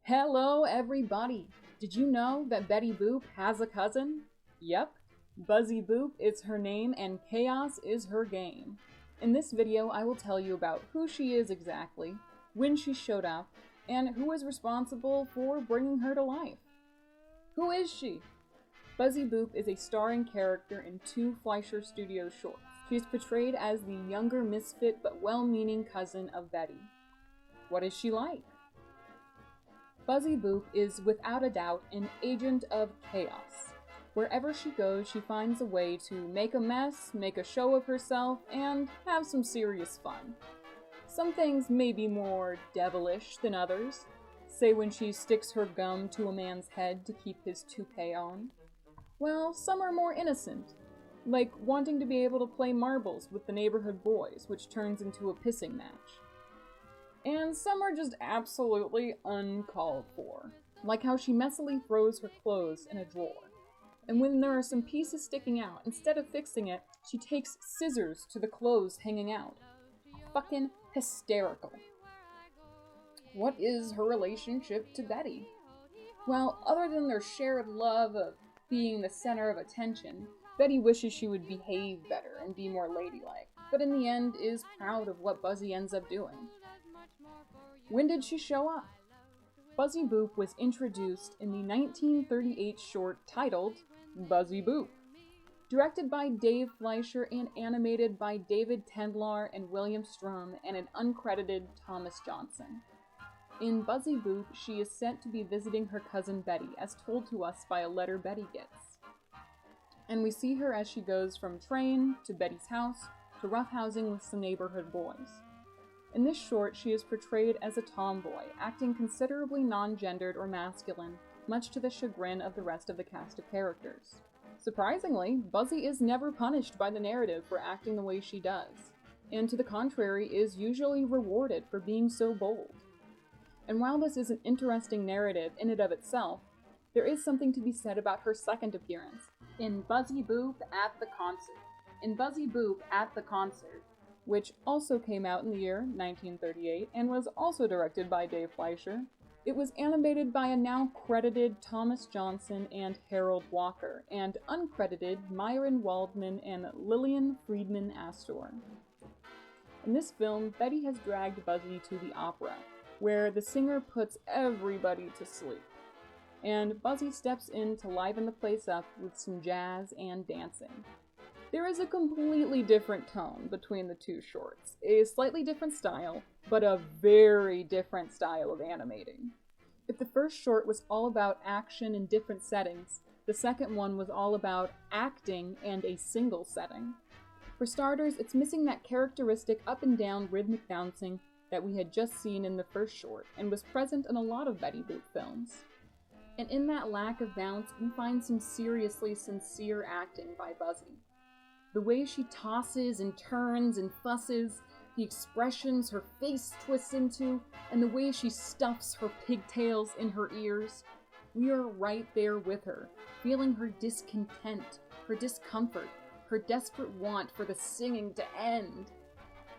Hello everybody! Did you know that Betty Boop has a cousin? Yep, Buzzy Boop is her name and chaos is her game. In this video I will tell you about who she is exactly, when she showed up, and who is responsible for bringing her to life. Who is she? Buzzy Boop is a starring character in 2 Fleischer Studios shorts. She is portrayed as the younger misfit but well-meaning cousin of Betty. What is she like? Buzzy Boop is without a doubt an agent of chaos. Wherever she goes, she finds a way to make a mess, make a show of herself, and have some serious fun. Some things may be more devilish than others, say when she sticks her gum to a man's head to keep his toupee on. Well, some are more innocent, like wanting to be able to play marbles with the neighborhood boys, which turns into a pissing match. And some are just absolutely uncalled for, like how she messily throws her clothes in a drawer. And when there are some pieces sticking out, instead of fixing it, she takes scissors to the clothes hanging out. Fucking hysterical. What is her relationship to Betty? Well, other than their shared love of being the center of attention, Betty wishes she would behave better and be more ladylike, but in the end is proud of what Buzzy ends up doing. When did she show up? Buzzy Boop was introduced in the 1938 short titled Buzzy Boop, directed by Dave Fleischer and animated by David Tendlar and William Strum and an uncredited Thomas Johnson. In Buzzy Boop, she is sent to be visiting her cousin Betty, as told to us by a letter Betty gets. And we see her as she goes from train to Betty's house to roughhousing with some neighborhood boys. In this short, she is portrayed as a tomboy, acting considerably non-gendered or masculine, much to the chagrin of the rest of the cast of characters. Surprisingly, Buzzy is never punished by the narrative for acting the way she does, and to the contrary is usually rewarded for being so bold. And while this is an interesting narrative in and of itself, there is something to be said about her second appearance, in Buzzy Boop at the Concert. In Buzzy Boop at the Concert, which also came out in the year 1938 and was also directed by Dave Fleischer, it was animated by a now credited Thomas Johnson and Harold Walker, and uncredited Myron Waldman and Lillian Friedman Astor. In this film, Betty has dragged Buzzy to the opera, where the singer puts everybody to sleep, and Buzzy steps in to liven the place up with some jazz and dancing. There is a completely different tone between the 2 shorts, a slightly different style, but a very different style of animating. If the first short was all about action in different settings, the second one was all about acting and a single setting. For starters, it's missing that characteristic up and down rhythmic bouncing that we had just seen in the first short, and was present in a lot of Betty Boop films. And in that lack of bounce, we find some seriously sincere acting by Buzzy. The way she tosses and turns and fusses, the expressions her face twists into, and the way she stuffs her pigtails in her ears, we are right there with her, feeling her discontent, her discomfort, her desperate want for the singing to end.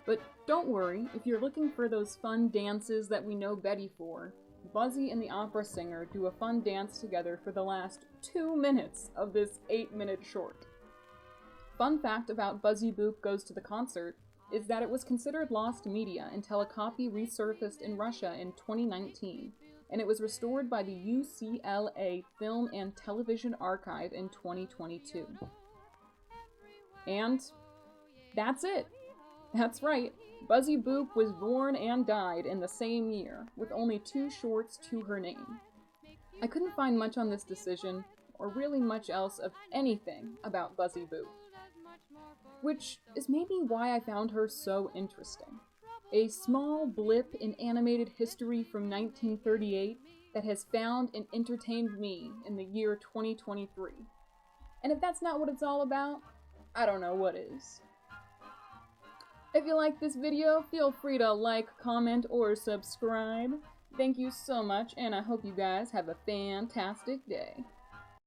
But don't worry, if you're looking for those fun dances that we know Betty for, Buzzy and the opera singer do a fun dance together for the last 2 minutes of this 8-minute short. Fun fact about Buzzy Boop Goes to the Concert is that it was considered lost media until a copy resurfaced in Russia in 2019, and it was restored by the UCLA Film and Television Archive in 2022. And that's it! That's right, Buzzy Boop was born and died in the same year, with only 2 shorts to her name. I couldn't find much on this decision, or really much else of anything about Buzzy Boop, which is maybe why I found her so interesting. A small blip in animated history from 1938 that has found and entertained me in the year 2023. And if that's not what it's all about, I don't know what is. If you like this video, feel free to like, comment, or subscribe. Thank you so much, and I hope you guys have a fantastic day.